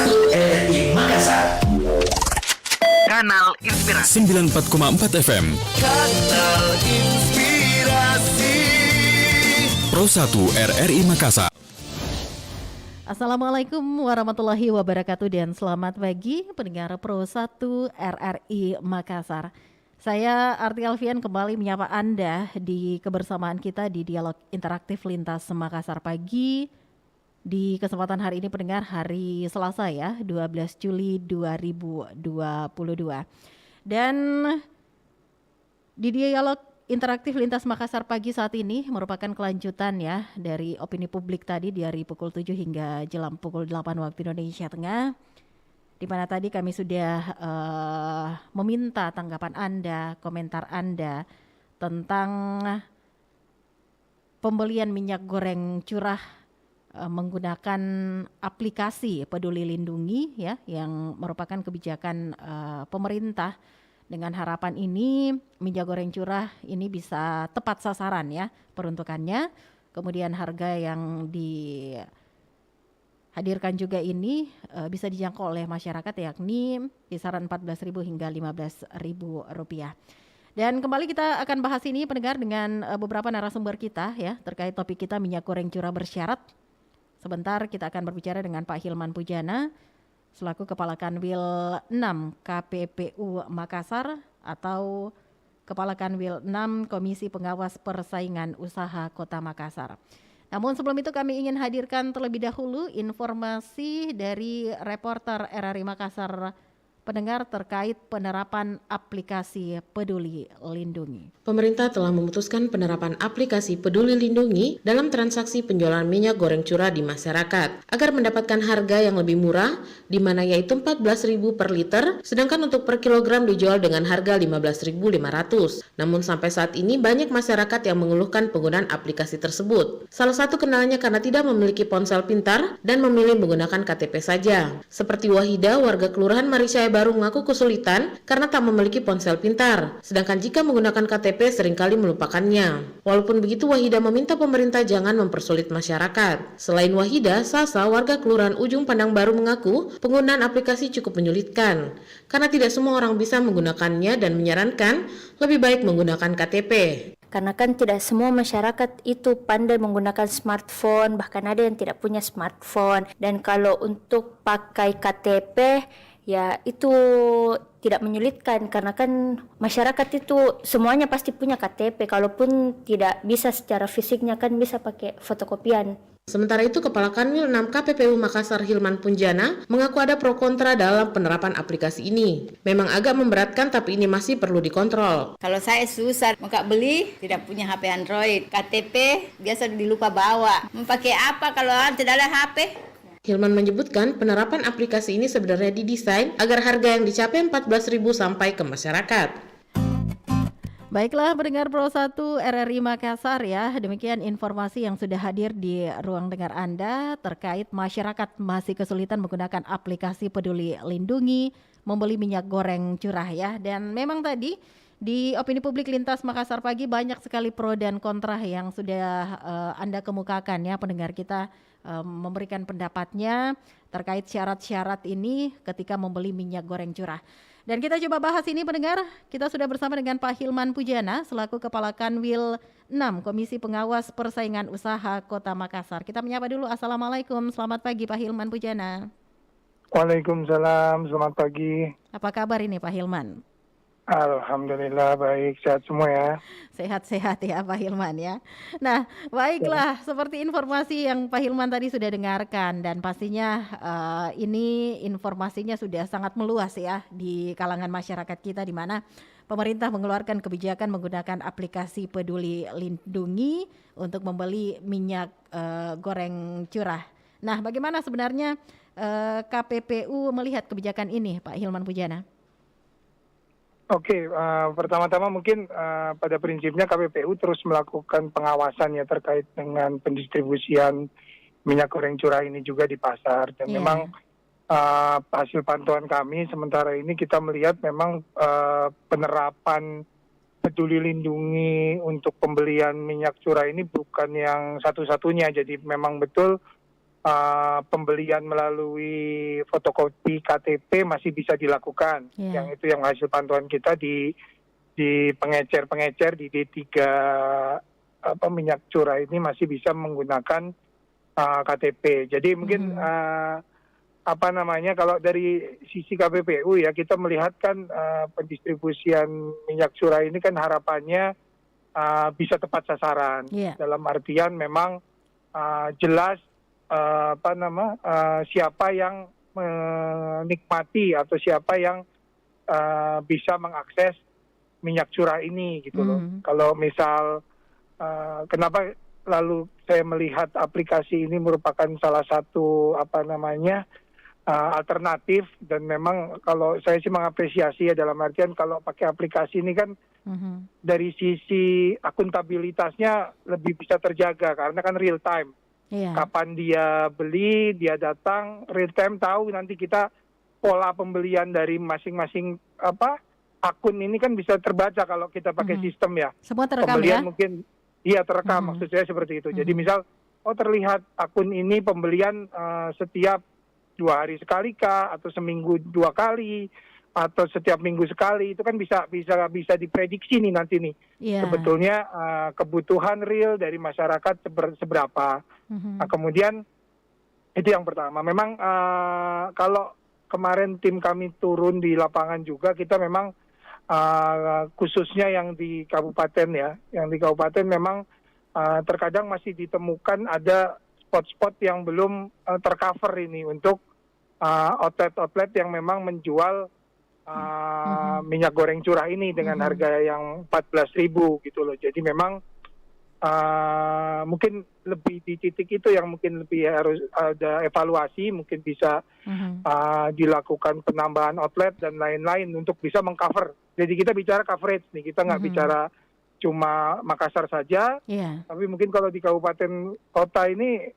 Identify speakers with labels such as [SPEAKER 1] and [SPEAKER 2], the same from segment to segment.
[SPEAKER 1] RRI Makassar.
[SPEAKER 2] Kanal Inspirasi
[SPEAKER 3] 94,4 FM.
[SPEAKER 1] Kanal Inspirasi.
[SPEAKER 3] Pro 1 RRI Makassar.
[SPEAKER 4] Assalamualaikum warahmatullahi wabarakatuh dan selamat pagi pendengar Pro 1 RRI Makassar. Saya Arti Alfian kembali menyapa Anda di kebersamaan kita di Dialog Interaktif Lintas Makassar Pagi. Di kesempatan hari ini pendengar hari Selasa ya, 12 Juli 2022. Dan di Dialog Interaktif Lintas Makassar Pagi saat ini merupakan kelanjutan ya dari opini publik tadi dari pukul 7 hingga jelang pukul 8 waktu Indonesia Tengah. Di mana tadi kami sudah meminta tanggapan Anda, komentar Anda tentang pembelian minyak goreng curah menggunakan aplikasi Peduli Lindungi ya, yang merupakan kebijakan pemerintah. Dengan harapan ini minyak goreng curah ini bisa tepat sasaran ya peruntukannya. Kemudian harga yang dihadirkan juga ini bisa dijangkau oleh masyarakat, yakni kisaran 14.000 hingga 15.000 rupiah. Dan kembali kita akan bahas ini pendengar dengan beberapa narasumber kita ya terkait topik kita minyak goreng curah bersyarat. Sebentar kita akan berbicara dengan Pak Hilman Pujana selaku Kepala Kanwil 6 KPPU Makassar atau Kepala Kanwil 6 Komisi Pengawas Persaingan Usaha Kota Makassar. Namun sebelum itu kami ingin hadirkan terlebih dahulu informasi dari reporter RRI Makassar pendengar terkait penerapan aplikasi Peduli Lindungi.
[SPEAKER 5] Pemerintah telah memutuskan penerapan aplikasi Peduli Lindungi dalam transaksi penjualan minyak goreng curah di masyarakat agar mendapatkan harga yang lebih murah, di mana yaitu 14.000 per liter, sedangkan untuk per kilogram dijual dengan harga 15.500. Namun sampai saat ini banyak masyarakat yang mengeluhkan penggunaan aplikasi tersebut. Salah satu kendalanya karena tidak memiliki ponsel pintar dan memilih menggunakan KTP saja. Seperti Wahida, warga Kelurahan Marisaya Baru mengaku kesulitan karena tak memiliki ponsel pintar, sedangkan jika menggunakan KTP seringkali melupakannya. Walaupun begitu, Wahida meminta pemerintah jangan mempersulit masyarakat. Selain Wahida, Sasa, warga Kelurahan Ujung Pandang Baru mengaku penggunaan aplikasi cukup menyulitkan karena tidak semua orang bisa menggunakannya dan menyarankan lebih baik menggunakan KTP.
[SPEAKER 6] Karena kan tidak semua masyarakat itu pandai menggunakan smartphone, bahkan ada yang tidak punya smartphone. Dan kalau untuk pakai KTP, ya itu tidak menyulitkan karena kan masyarakat itu semuanya pasti punya KTP, kalaupun tidak bisa secara fisiknya kan bisa pakai fotokopian.
[SPEAKER 5] Sementara itu, Kepala Kanwil 6 KPPU Makassar Hilman Punjana mengaku ada pro kontra dalam penerapan aplikasi ini. Memang agak memberatkan tapi ini masih perlu dikontrol.
[SPEAKER 7] Kalau saya susah, mau beli tidak punya HP Android, KTP biasa dilupa bawa. Mau pakai apa kalau tidak ada HP?
[SPEAKER 5] Hilman menyebutkan penerapan aplikasi ini sebenarnya didesain agar harga yang dicapai 14.000 sampai ke masyarakat.
[SPEAKER 4] Baiklah pendengar Pro 1 RRI Makassar ya, demikian informasi yang sudah hadir di ruang dengar Anda terkait masyarakat masih kesulitan menggunakan aplikasi Peduli Lindungi membeli minyak goreng curah ya. Dan memang tadi di opini publik lintas Makassar Pagi banyak sekali pro dan kontra yang sudah Anda kemukakan ya pendengar kita memberikan pendapatnya terkait syarat-syarat ini ketika membeli minyak goreng curah. Dan kita coba bahas ini pendengar, kita sudah bersama dengan Pak Hilman Pujana selaku Kepala Kanwil 6 Komisi Pengawas Persaingan Usaha Kota Makassar. Kita menyapa dulu, Assalamualaikum, selamat pagi Pak Hilman Pujana.
[SPEAKER 8] Waalaikumsalam, selamat pagi.
[SPEAKER 4] Apa kabar ini Pak Hilman?
[SPEAKER 8] Alhamdulillah baik, sehat semua ya.
[SPEAKER 4] Sehat-sehat ya Pak Hilman ya. Nah baiklah, seperti informasi yang Pak Hilman tadi sudah dengarkan dan pastinya ini informasinya sudah sangat meluas ya di kalangan masyarakat kita, di mana pemerintah mengeluarkan kebijakan menggunakan aplikasi Peduli Lindungi untuk membeli minyak goreng curah. Nah bagaimana sebenarnya KPPU melihat kebijakan ini Pak Hilman Pujana?
[SPEAKER 8] Oke, pertama-tama mungkin pada prinsipnya KPPU terus melakukan pengawasan ya terkait dengan pendistribusian minyak goreng curah ini juga di pasar. Dan memang hasil pantauan kami sementara ini kita melihat memang penerapan Peduli Lindungi untuk pembelian minyak curah ini bukan yang satu-satunya. Jadi memang betul pembelian melalui fotokopi KTP masih bisa dilakukan. Yang itu yang hasil pantauan kita di pengecer-pengecer di D3 minyak curah ini masih bisa menggunakan KTP. Jadi mungkin kalau dari sisi KPPU ya, kita melihat kan pendistribusian minyak curah ini kan harapannya bisa tepat sasaran. Dalam artian memang jelas siapa yang menikmati atau siapa yang bisa mengakses minyak curah ini gitu loh. Kalau misal kenapa lalu saya melihat aplikasi ini merupakan salah satu alternatif, dan memang kalau saya sih mengapresiasi ya, dalam artian kalau pakai aplikasi ini kan dari sisi akuntabilitasnya lebih bisa terjaga karena kan real time. Kapan dia beli, dia datang, real time tahu nanti kita pola pembelian dari masing-masing akun ini kan bisa terbaca kalau kita pakai sistem ya.
[SPEAKER 4] Semua terekam
[SPEAKER 8] pembelian
[SPEAKER 4] ya?
[SPEAKER 8] Mungkin terekam, maksud saya seperti itu. Jadi misal terlihat akun ini pembelian setiap 2 hari sekali kah, atau seminggu 2 kali, atau setiap minggu sekali, itu kan bisa diprediksi nih nanti nih. Sebetulnya kebutuhan real dari masyarakat seberapa. Nah, kemudian itu yang pertama. Memang kalau kemarin tim kami turun di lapangan juga, kita memang khususnya yang di kabupaten ya, yang di kabupaten memang terkadang masih ditemukan ada spot-spot yang belum tercover ini untuk outlet-outlet yang memang menjual minyak goreng curah ini dengan harga yang 14.000 gitu loh. Jadi memang mungkin lebih di titik itu yang mungkin lebih harus ada evaluasi, mungkin bisa dilakukan penambahan outlet dan lain-lain untuk bisa mengcover. Jadi kita bicara coverage nih, kita nggak bicara cuma Makassar saja, tapi mungkin kalau di kabupaten kota ini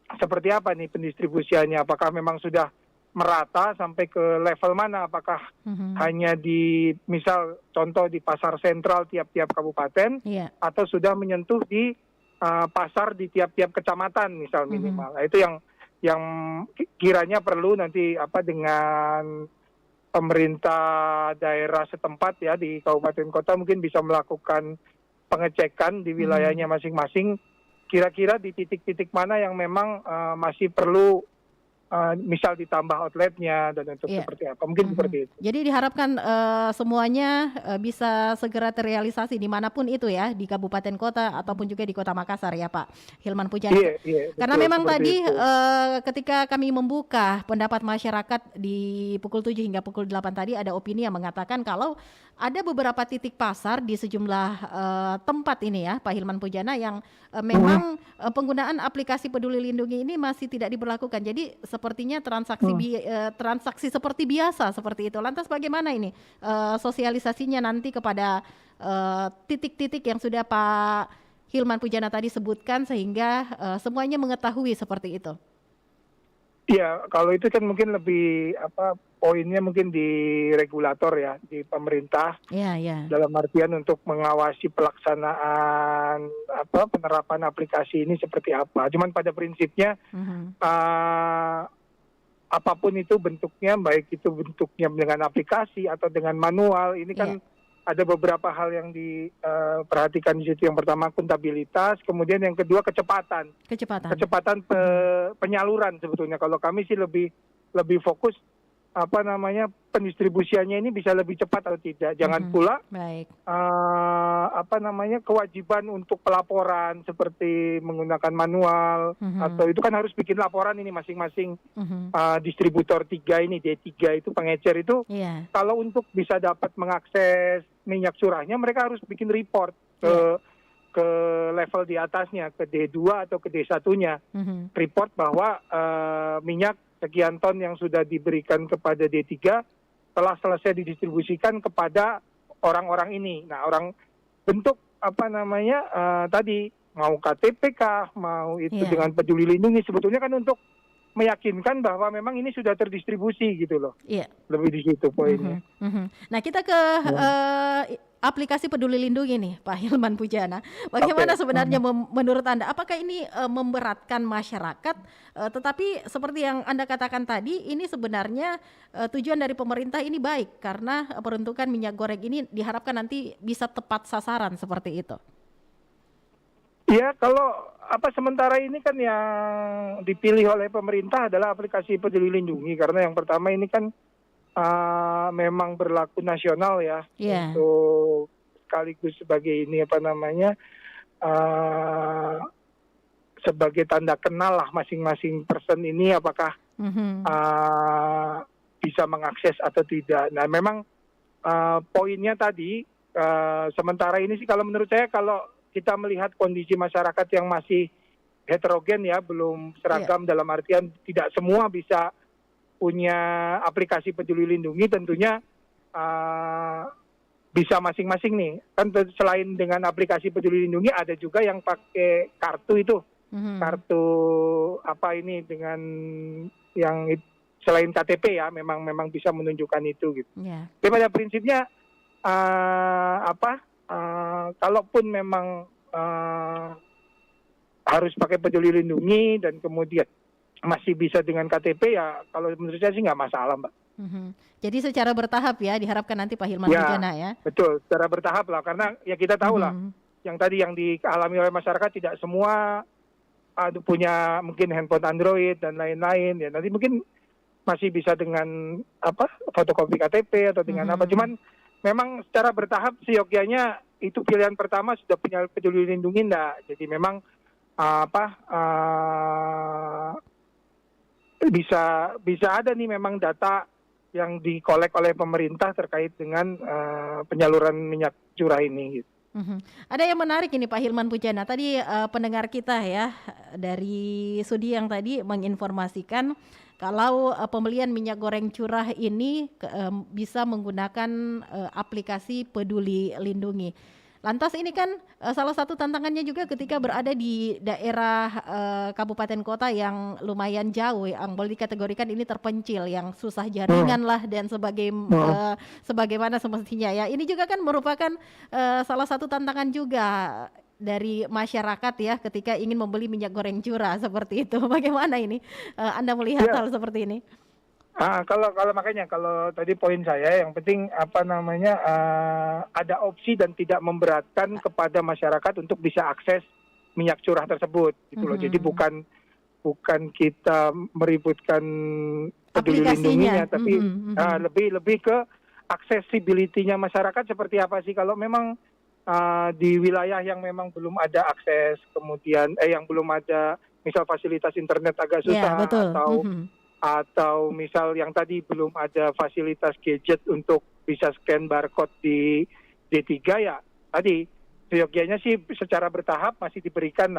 [SPEAKER 8] seperti apa nih pendistribusiannya? Apakah memang sudah merata sampai ke level mana? Apakah hanya di misal contoh di pasar sentral tiap-tiap kabupaten, atau sudah menyentuh di pasar di tiap-tiap kecamatan misal minimal? Nah, itu yang kiranya perlu nanti dengan pemerintah daerah setempat ya di kabupaten kota mungkin bisa melakukan pengecekan di wilayahnya masing-masing. Kira-kira di titik-titik mana yang memang masih perlu misal ditambah outletnya dan untuk seperti apa, mungkin seperti itu.
[SPEAKER 4] Jadi diharapkan semuanya bisa segera terrealisasi dimanapun itu ya, di kabupaten kota ataupun juga di kota Makassar ya Pak Hilman Pujana. Karena
[SPEAKER 8] betul,
[SPEAKER 4] memang tadi
[SPEAKER 8] ketika
[SPEAKER 4] kami membuka pendapat masyarakat di pukul 7 hingga pukul 8 tadi, ada opini yang mengatakan kalau ada beberapa titik pasar di sejumlah tempat ini ya Pak Hilman Pujana yang memang penggunaan aplikasi Peduli Lindungi ini masih tidak diberlakukan. Jadi sepertinya transaksi seperti biasa seperti itu. Lantas bagaimana ini sosialisasinya nanti kepada titik-titik yang sudah Pak Hilman Pujana tadi sebutkan sehingga semuanya mengetahui seperti itu?
[SPEAKER 8] Ya, kalau itu kan mungkin lebih poinnya mungkin di regulator ya, di pemerintah. Dalam artian untuk mengawasi pelaksanaan penerapan aplikasi ini seperti apa. Cuman pada prinsipnya apapun itu bentuknya, baik itu bentuknya dengan aplikasi atau dengan manual, ini kan ada beberapa hal yang diperhatikan di situ. Yang pertama akuntabilitas, kemudian yang kedua kecepatan penyaluran sebetulnya. Kalau kami sih lebih fokus pendistribusiannya ini bisa lebih cepat atau tidak. Jangan pula kewajiban untuk pelaporan seperti menggunakan manual atau itu kan harus bikin laporan ini masing-masing distributor 3 ini, D3 itu pengecer itu. Kalau untuk bisa dapat mengakses minyak curahnya, mereka harus bikin report ke level di atasnya, ke D2 atau ke D1-nya. Report bahwa minyak sekian ton yang sudah diberikan kepada D3 telah selesai didistribusikan kepada orang-orang ini. Nah, orang bentuk tadi mau KTP kah, mau itu dengan Peduli Lindungi, sebetulnya kan untuk meyakinkan bahwa memang ini sudah terdistribusi gitu loh.
[SPEAKER 4] Iya.
[SPEAKER 8] Lebih di situ poinnya.
[SPEAKER 4] Nah, kita ke aplikasi Peduli Lindungi nih, Pak Hilman Pujana. Bagaimana sebenarnya menurut Anda? Apakah ini memberatkan masyarakat? Tetapi seperti yang Anda katakan tadi, ini sebenarnya tujuan dari pemerintah ini baik karena peruntukan minyak goreng ini diharapkan nanti bisa tepat sasaran seperti itu.
[SPEAKER 8] Ya, kalau sementara ini kan yang dipilih oleh pemerintah adalah aplikasi Peduli Lindungi karena yang pertama ini kan memang berlaku nasional ya, untuk sekaligus sebagai ini sebagai tanda kenal lah masing-masing person ini apakah bisa mengakses atau tidak. Nah memang poinnya tadi sementara ini sih kalau menurut saya kalau kita melihat kondisi masyarakat yang masih heterogen ya, belum seragam dalam artian tidak semua bisa punya aplikasi Peduli Lindungi, tentunya bisa masing-masing nih. Kan selain dengan aplikasi Peduli Lindungi ada juga yang pakai kartu itu. Kartu dengan yang selain KTP ya, memang bisa menunjukkan itu gitu. Tapi pada prinsipnya kalaupun memang harus pakai Peduli Lindungi dan kemudian masih bisa dengan KTP ya, kalau menurut saya sih nggak masalah, Mbak.
[SPEAKER 4] Jadi secara bertahap ya, diharapkan nanti Pak Hilman Pujana ya.
[SPEAKER 8] Betul, secara bertahap lah, karena ya kita tahu lah, yang tadi yang dialami oleh masyarakat tidak semua punya mungkin handphone Android dan lain-lain ya. Nanti mungkin masih bisa dengan fotokopi KTP atau dengan cuman memang secara bertahap seyogyanya itu pilihan pertama sudah punya Peduli Lindungi enggak. Jadi memang bisa ada nih memang data yang dikolek oleh pemerintah terkait dengan penyaluran minyak curah ini gitu.
[SPEAKER 4] Ada yang menarik ini Pak Hilman Pujana. Tadi pendengar kita ya dari Sudi yang tadi menginformasikan kalau pembelian minyak goreng curah ini bisa menggunakan aplikasi Peduli Lindungi. Lantas ini kan salah satu tantangannya juga ketika berada di daerah kabupaten kota yang lumayan jauh, yang boleh dikategorikan ini terpencil, yang susah jaringan lah dan sebagaimana semestinya ya. Ini juga kan merupakan salah satu tantangan juga dari masyarakat ya ketika ingin membeli minyak goreng curah seperti itu. Bagaimana ini Anda melihat hal seperti ini?
[SPEAKER 8] Kalau makanya kalau tadi poin saya yang penting ada opsi dan tidak memberatkan kepada masyarakat untuk bisa akses minyak curah tersebut gitu loh. Jadi bukan kita meributkan Peduli Lindunginya, tapi lebih ke accessibility-nya masyarakat seperti apa sih kalau memang di wilayah yang memang belum ada akses, kemudian yang belum ada misal fasilitas internet agak susah atau misal yang tadi belum ada fasilitas gadget untuk bisa scan barcode di D3 ya tadi seyogyanya sih secara bertahap masih diberikan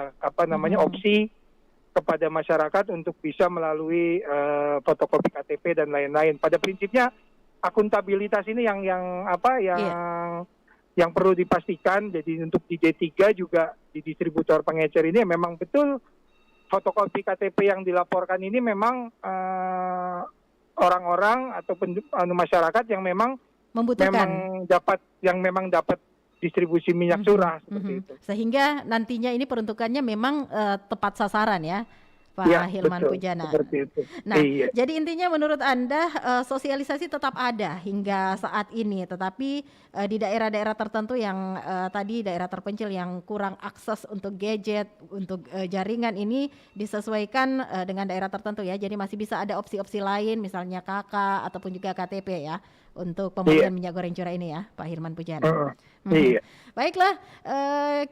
[SPEAKER 8] opsi kepada masyarakat untuk bisa melalui fotokopi KTP dan lain-lain. Pada prinsipnya akuntabilitas ini yang perlu dipastikan. Jadi untuk di D3 juga di distributor pengecer ini memang betul fotokopi KTP yang dilaporkan ini memang orang-orang atau masyarakat yang memang
[SPEAKER 4] membutuhkan,
[SPEAKER 8] memang dapat distribusi minyak curah seperti itu.
[SPEAKER 4] Sehingga nantinya ini peruntukannya memang tepat sasaran ya, Pak Hilman Pujana.
[SPEAKER 8] Itu.
[SPEAKER 4] Nah, jadi intinya menurut Anda sosialisasi tetap ada hingga saat ini, tetapi di daerah-daerah tertentu yang tadi daerah terpencil yang kurang akses untuk gadget, untuk jaringan ini disesuaikan dengan daerah tertentu ya. Jadi masih bisa ada opsi-opsi lain, misalnya KK ataupun juga KTP ya, untuk pembelian minyak goreng curah ini ya, Pak Hilman Pujana. Baiklah,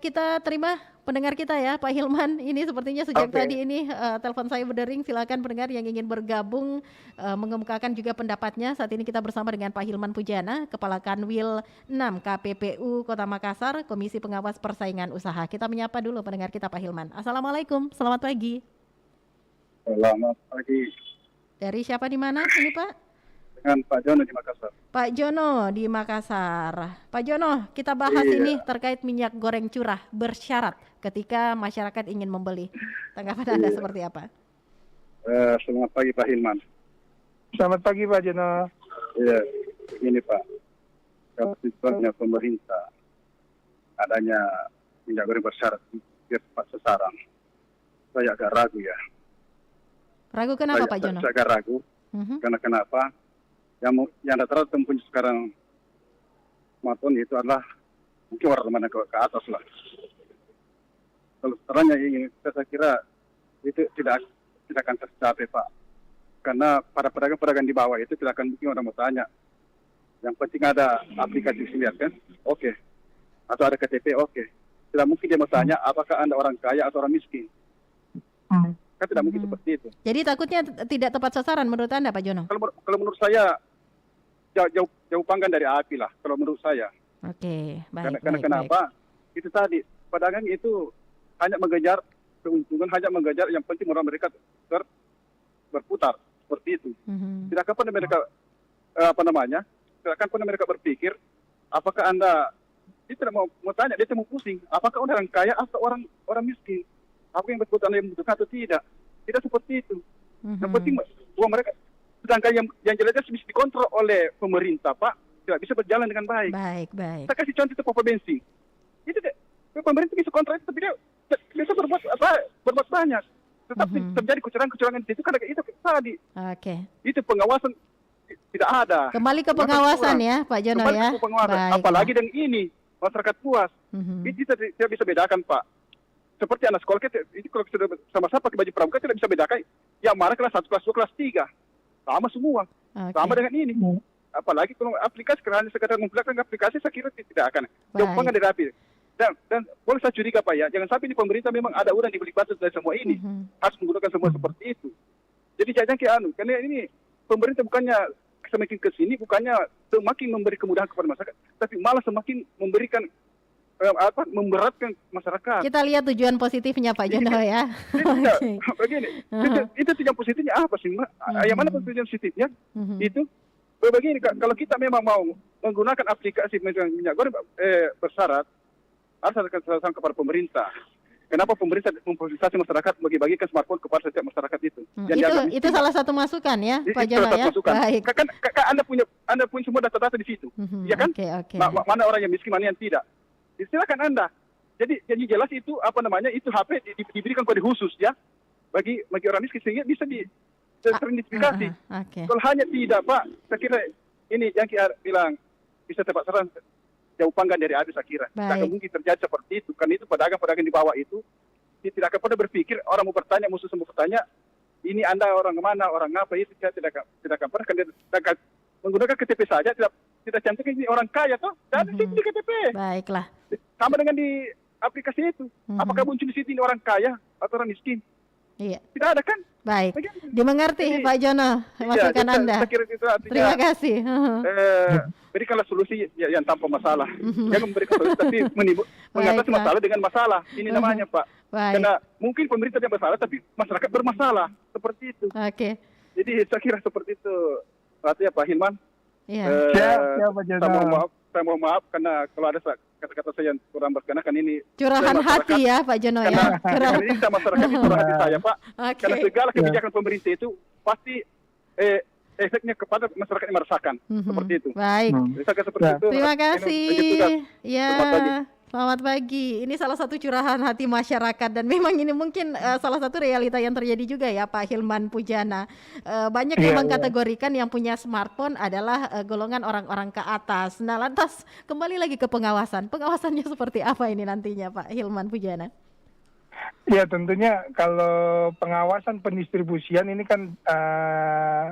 [SPEAKER 4] kita terima pendengar kita ya, Pak Hilman. Ini sepertinya sejak tadi ini telepon saya berdering. Silakan pendengar yang ingin bergabung mengemukakan juga pendapatnya. Saat ini kita bersama dengan Pak Hilman Pujana, Kepala Kanwil 6 KPPU Kota Makassar, Komisi Pengawas Persaingan Usaha. Kita menyapa dulu pendengar kita, Pak Hilman. Assalamualaikum, selamat pagi.
[SPEAKER 9] Selamat pagi.
[SPEAKER 4] Dari siapa di mana ini, Pak?
[SPEAKER 9] Dengan Pak Jono di Makassar.
[SPEAKER 4] Pak Jono di Makassar. Pak Jono, kita bahas ini terkait minyak goreng curah bersyarat ketika masyarakat ingin membeli. Tanggapan Anda seperti apa?
[SPEAKER 9] Selamat pagi Pak Hilman.
[SPEAKER 8] Selamat pagi Pak Jono.
[SPEAKER 9] Ya, begini Pak. Kalau tujuannya pemerintah adanya minyak goreng bersyarat biar tepat sasaran, saya agak ragu ya.
[SPEAKER 4] Ragu kenapa
[SPEAKER 9] saya,
[SPEAKER 4] Pak Jono?
[SPEAKER 9] Saya agak ragu. Karena kenapa? Yang rata-rata tempuhnya sekarang smartphone itu adalah mungkin orang mana ke atas lah. Kalau caranya ini, saya kira itu tidak akan tercapai Pak. Karena para pedagang-pedagang di bawah itu tidak akan mungkin orang mau tanya. Yang penting ada aplikasi lihat kan, oke. Atau ada KTP, oke. Tidak mungkin dia mau tanya apakah Anda orang kaya atau orang miskin. Kan tidak mungkin seperti itu.
[SPEAKER 4] Jadi takutnya tidak tepat sasaran menurut Anda Pak Jono?
[SPEAKER 9] Kalau menurut saya jauh panggang dari api lah. Kalau menurut saya.
[SPEAKER 4] Oke, baik.
[SPEAKER 9] Karena kenapa? Itu tadi pedagang itu hanya mengejar keuntungan, hanya mengejar yang penting orang mereka berputar seperti itu. Tidak akan pernah mereka tidak akan pernah mereka berpikir apakah Anda dia tidak mau tanya, dia tidak mau pusing apakah orang kaya atau orang miskin, apa yang betul Anda yang membutuhkan atau tidak seperti itu. Yang penting uang mereka, sedangkan yang jelas bisa dikontrol oleh pemerintah Pak, tidak bisa berjalan dengan baik. Baik. Saya kasih contoh itu pompa bensin. Itu pemerintah bisa kontrol itu, tapi dia bisa berbuat banyak. Tetapi terjadi kecurangan-kecurangan di situ karena itu tadi. Itu pengawasan tidak ada.
[SPEAKER 4] Kembali ke pengawasan ya Pak Jono
[SPEAKER 9] Kembali
[SPEAKER 4] ya.
[SPEAKER 9] ke pengawasan. Apalagi dengan ini masyarakat puas. Itu tidak bisa bedakan Pak. Seperti anak sekolah kita, itu kalau sudah sama-sama pakai baju pramuka tidak bisa bedakan. Yang mana kelas 1, kelas 2, kelas 3. Sama semua. Sama dengan ini. Apalagi kalau aplikasi, karena hanya sekedar menggunakan aplikasi, saya kira tidak akan. Jauh panggang dari api. Dan boleh saya curiga Pak ya, jangan sampai di pemerintah memang ada udang di balik batu dari semua ini. Harus menggunakan semua seperti itu. Jadi jangan karena ini pemerintah bukannya semakin ke sini, bukannya semakin memberi kemudahan kepada masyarakat, tapi malah semakin memberikan memberatkan masyarakat.
[SPEAKER 4] Kita lihat tujuan positifnya Pak Jono ya.
[SPEAKER 9] Begini, itu tujuan positifnya apa sih Mbak? Yang mana tujuan positifnya? Itu begini, kalau kita memang mau menggunakan aplikasi minyak goreng bersyarat, harus ada kesalahan kepada pemerintah. Kenapa pemerintah memfasilitasi masyarakat bagi-bagikan smartphone kepada setiap masyarakat itu?
[SPEAKER 4] Itu salah satu masukan ya Pak Jono ya. Baik.
[SPEAKER 9] Kan Anda punya semua data-data di situ, ya kan? Mana orang yang miskin, mana yang tidak. Silakan Anda. Jadi jelas itu itu HP diberikan kode khusus ya bagi orang miskin sehingga bisa teridentifikasi. Kalau hanya tidak Pak, saya kira ini yang kita bilang bisa tepat sasaran, jauh panggang dari api saya kira. Tidak mungkin terjadi seperti itu. Karena itu pedagang-pedagang di bawah itu tidak akan pernah berpikir orang mau bertanya, musuh mau bertanya, ini Anda orang mana, orang apa, itu tidak akan pernah. Karena menggunakan KTP saja tidak cantik ini orang kaya toh, tidak ada di KTP.
[SPEAKER 4] Baiklah.
[SPEAKER 9] Sama dengan di aplikasi itu. Apakah muncul di situ ini orang kaya atau orang miskin?
[SPEAKER 4] Iya.
[SPEAKER 9] Tidak ada kan?
[SPEAKER 4] Baik. Dimengerti Pak Jono masukan Anda.
[SPEAKER 9] Saya kira itu artinya,
[SPEAKER 4] terima kasih.
[SPEAKER 9] Berikanlah solusi yang tanpa masalah. Jangan memberikan solusi tapi mengatasi masalah dengan masalah. Ini namanya Pak. Karena mungkin pemerintah yang bersalah tapi masyarakat bermasalah. Seperti itu. Jadi saya kira seperti itu. Artinya Pak Hilman. Saya mohon maaf karena kalau ada kata-kata saya yang kurang berkenan kan ini
[SPEAKER 4] curahan hati ya Pak Jono ya.
[SPEAKER 9] Karena ini sama masyarakat itu hati saya Pak. Karena segala kebijakan pemerintah itu pasti efeknya kepada masyarakat yang merasakan seperti itu.
[SPEAKER 4] Baik. Terima kasih. Ya. Selamat pagi. Ini salah satu curahan hati masyarakat dan memang ini mungkin salah satu realita yang terjadi juga ya Pak Hilman Pujana. Banyak yang mengkategorikan yang punya smartphone adalah golongan orang-orang ke atas. Nah, lantas kembali lagi ke pengawasan. Pengawasannya seperti apa ini nantinya Pak Hilman Pujana?
[SPEAKER 8] Ya tentunya kalau pengawasan pendistribusian ini kan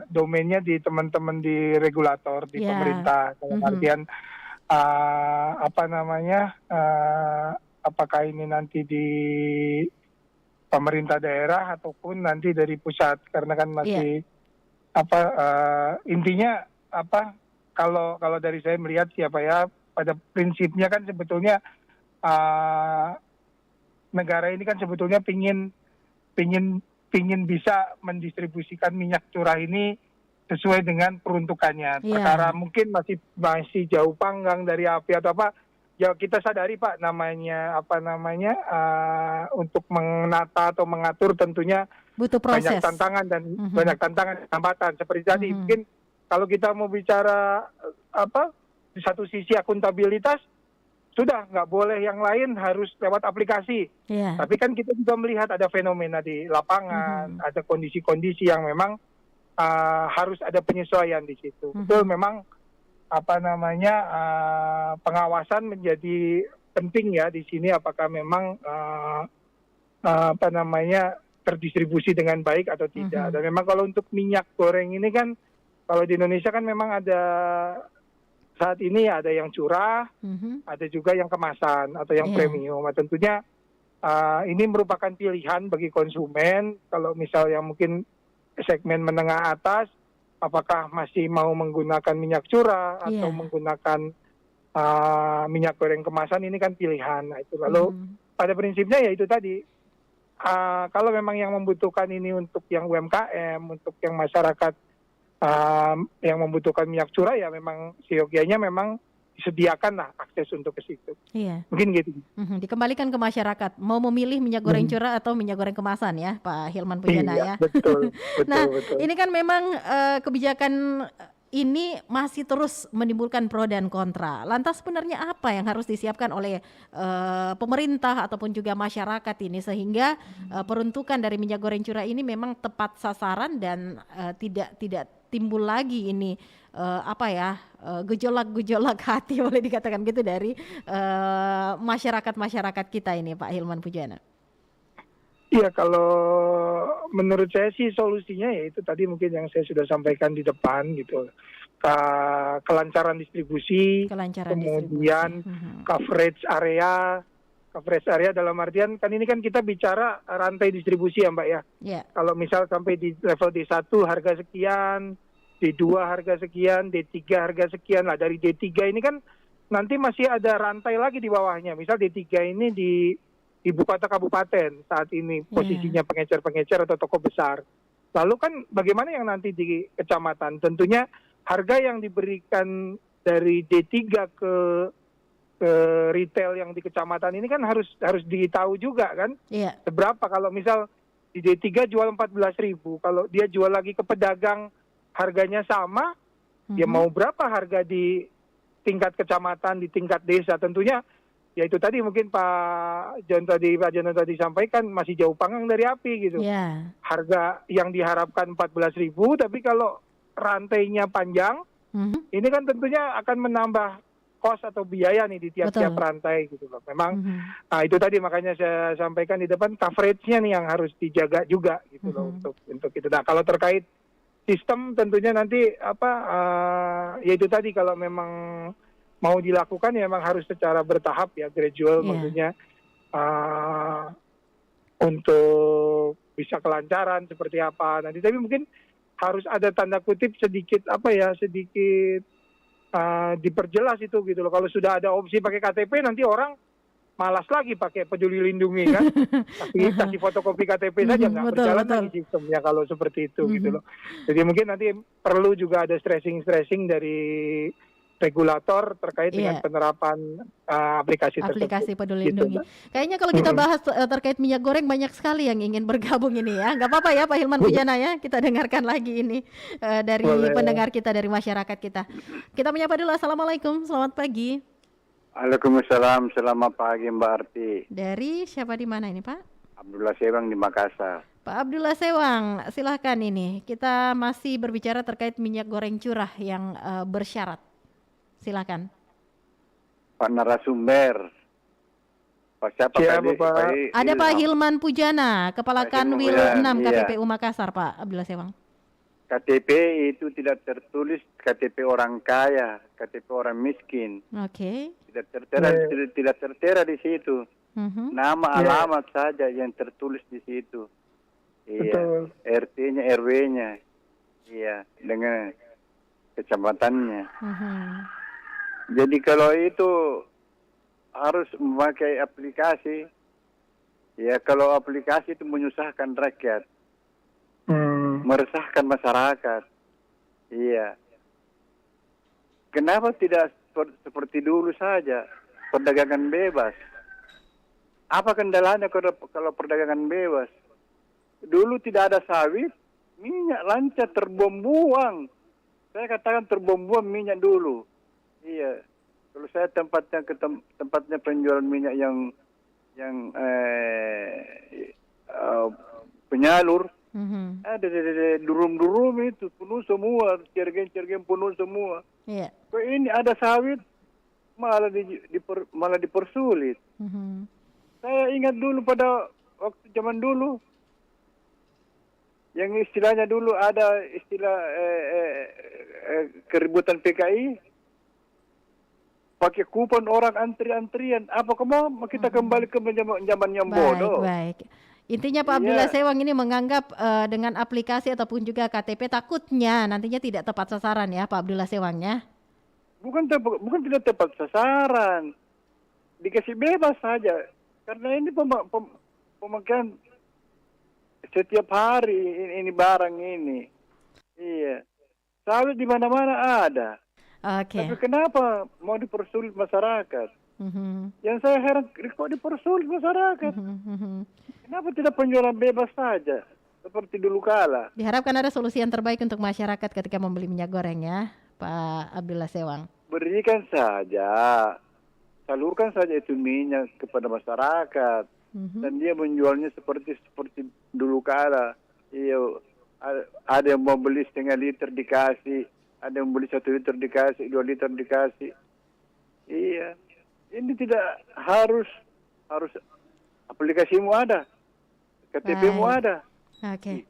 [SPEAKER 8] domainnya di teman-teman di regulator, di pemerintah. Dalam artian apakah ini nanti di pemerintah daerah ataupun nanti dari pusat, karena kan masih intinya kalau dari saya melihat pada prinsipnya kan sebetulnya negara ini kan sebetulnya pingin bisa mendistribusikan minyak curah ini sesuai dengan peruntukannya. Perkara mungkin masih jauh panggang dari api atau apa. Ya kita sadari Pak, untuk menata atau mengatur tentunya
[SPEAKER 4] Butuh proses.
[SPEAKER 8] banyak tantangan dan banyak tantangan hambatan seperti tadi. Mungkin kalau kita mau bicara di satu sisi akuntabilitas, sudah nggak boleh yang lain harus lewat aplikasi.
[SPEAKER 4] Yeah.
[SPEAKER 8] Tapi kan kita juga melihat ada fenomena di lapangan, ada kondisi-kondisi yang memang harus ada penyesuaian di situ. Betul, memang pengawasan menjadi penting ya di sini. Apakah memang terdistribusi dengan baik atau tidak. Dan memang kalau untuk minyak goreng ini kan, kalau di Indonesia kan memang ada saat ini ada yang curah, ada juga yang kemasan atau yang premium. Nah, tentunya ini merupakan pilihan bagi konsumen. Kalau misal yang mungkin segmen menengah atas, apakah masih mau menggunakan minyak curah atau menggunakan minyak goreng kemasan, ini kan pilihan. Nah, itu lalu pada prinsipnya ya itu tadi. Kalau memang yang membutuhkan ini untuk yang UMKM, untuk yang masyarakat yang membutuhkan minyak curah, ya memang seyogianya memang disediakanlah akses untuk ke situ.
[SPEAKER 4] Iya.
[SPEAKER 8] Mungkin gitu.
[SPEAKER 4] Dikembalikan ke masyarakat, mau memilih minyak goreng curah atau minyak goreng kemasan ya, Pak Hilman Pujana ya.
[SPEAKER 8] Betul.
[SPEAKER 4] Nah,
[SPEAKER 8] betul.
[SPEAKER 4] ini kan memang kebijakan ini masih terus menimbulkan pro dan kontra. Lantas sebenarnya apa yang harus disiapkan oleh pemerintah ataupun juga masyarakat ini sehingga peruntukan dari minyak goreng curah ini memang tepat sasaran dan tidak timbul lagi ini gejolak hati boleh dikatakan gitu dari masyarakat kita ini, Pak Hilman Pujana.
[SPEAKER 8] Iya, kalau menurut saya sih solusinya ya itu tadi mungkin yang saya sudah sampaikan di depan gitu. Kelancaran distribusi, kemudian coverage area dalam artian kan ini kan kita bicara rantai distribusi ya Mbak ya. Yeah. Kalau misal sampai di level D1 harga sekian, D2 harga sekian, D3 harga sekian. Lah dari D3 ini kan nanti masih ada rantai lagi di bawahnya. Misal D3 ini di ibu kota kabupaten saat ini posisinya pengecer-pengecer atau toko besar. Lalu kan bagaimana yang nanti di kecamatan? Tentunya harga yang diberikan dari D3 ke retail yang di kecamatan ini kan harus ditahu juga kan. Seberapa kalau misal di D3 jual 14.000, kalau dia jual lagi ke pedagang harganya sama, dia mau berapa harga di tingkat kecamatan, di tingkat desa? Tentunya ya itu tadi mungkin Pak Jono tadi sampaikan masih jauh panggang dari api gitu. Harga yang diharapkan 14.000, tapi kalau rantainya panjang, ini kan tentunya akan menambah kos atau biaya nih di tiap-tiap rantai gitu loh. Memang itu tadi makanya saya sampaikan di depan coverage-nya nih yang harus dijaga juga gitu loh untuk itu. Nah, kalau terkait sistem tentunya nanti ya itu tadi kalau memang mau dilakukan ya memang harus secara bertahap ya, gradual maksudnya untuk bisa kelancaran seperti apa nanti. Tapi mungkin harus ada tanda kutip sedikit diperjelas itu gitu loh. Kalau sudah ada opsi pakai KTP nanti orang malas lagi pakai Peduli Lindungi kan. Kasih fotokopi KTP saja nggak berjalan lagi sistemnya kalau seperti itu gitu loh. Jadi mungkin nanti perlu juga ada stressing dari regulator terkait dengan penerapan aplikasi
[SPEAKER 4] Peduli Lindungi. Kayaknya kalau kita bahas terkait minyak goreng banyak sekali yang ingin bergabung ini ya. Nggak apa-apa ya Pak Hilman Pujana ya. Kita dengarkan lagi ini dari pendengar kita, dari masyarakat kita. Kita menyapa dulu. Assalamualaikum, selamat pagi.
[SPEAKER 10] Waalaikumsalam, selamat pagi Mbak Arti.
[SPEAKER 4] Dari siapa di mana ini Pak?
[SPEAKER 10] Abdullah Sewang di Makassar.
[SPEAKER 4] Pak Abdullah Sewang, silahkan ini. Kita masih berbicara terkait minyak goreng curah yang bersyarat. Silakan.
[SPEAKER 10] Pak narasumber. Pak siapa tadi?
[SPEAKER 4] Ada Pak Hilman Pujana, Kepala Kanwil 6 KPPU Makassar, Pak Abdullah Sewang.
[SPEAKER 10] KTP itu tidak tertulis KTP orang kaya, KTP orang miskin.
[SPEAKER 4] Oke.
[SPEAKER 10] Tidak tertera di situ. Nama alamat saja yang tertulis di situ. Iya. RT-nya, RW-nya. Iya, dengan kecamatannya. Jadi kalau itu harus memakai aplikasi, ya kalau aplikasi itu menyusahkan rakyat, meresahkan masyarakat. Iya. Kenapa tidak seperti dulu saja, perdagangan bebas? Apa kendalanya kalau perdagangan bebas? dulu tidak ada sawit, minyak lancar terbuang-buang. Saya katakan terbuang-buang minyak dulu. Iya. Kalau saya tempatnya penjualan minyak yang penyalur, ada durum-durum itu penuh semua, cergen-cergen penuh semua.
[SPEAKER 4] Iya.
[SPEAKER 10] Kok ini ada sawit malah dipersulit. Saya ingat dulu pada waktu zaman dulu, yang istilahnya dulu ada istilah keributan PKI, pakai kupon orang antri-antrian. Apa kamu kita kembali ke zaman yang bodoh?
[SPEAKER 4] Baik. Intinya Pak Abdullah Sewang ini menganggap dengan aplikasi ataupun juga KTP takutnya nantinya tidak tepat sasaran ya Pak Abdullah Sewang ya?
[SPEAKER 10] Bukan tidak tepat sasaran, dikasih bebas saja. Karena ini pemakaian setiap hari ini barang ini. Iya, sawit di mana-mana ada.
[SPEAKER 4] Oke.
[SPEAKER 10] Tapi kenapa mau dipersulit masyarakat? Yang saya heran, kok dipersulit masyarakat? Kenapa tidak penjualan bebas saja seperti dulu kala?
[SPEAKER 4] Diharapkan ada solusi yang terbaik untuk masyarakat ketika membeli minyak goreng ya, Pak Abdullah Sewang.
[SPEAKER 10] Berikan saja, salurkan saja itu minyak kepada masyarakat, dan dia menjualnya seperti dulu kala. Iya, ada yang mau beli setengah liter dikasih, ada yang beli 1 liter dikasih, 2 liter dikasih. Iya, ini tidak harus aplikasimu ada, KTP-mu ada.
[SPEAKER 4] Oke.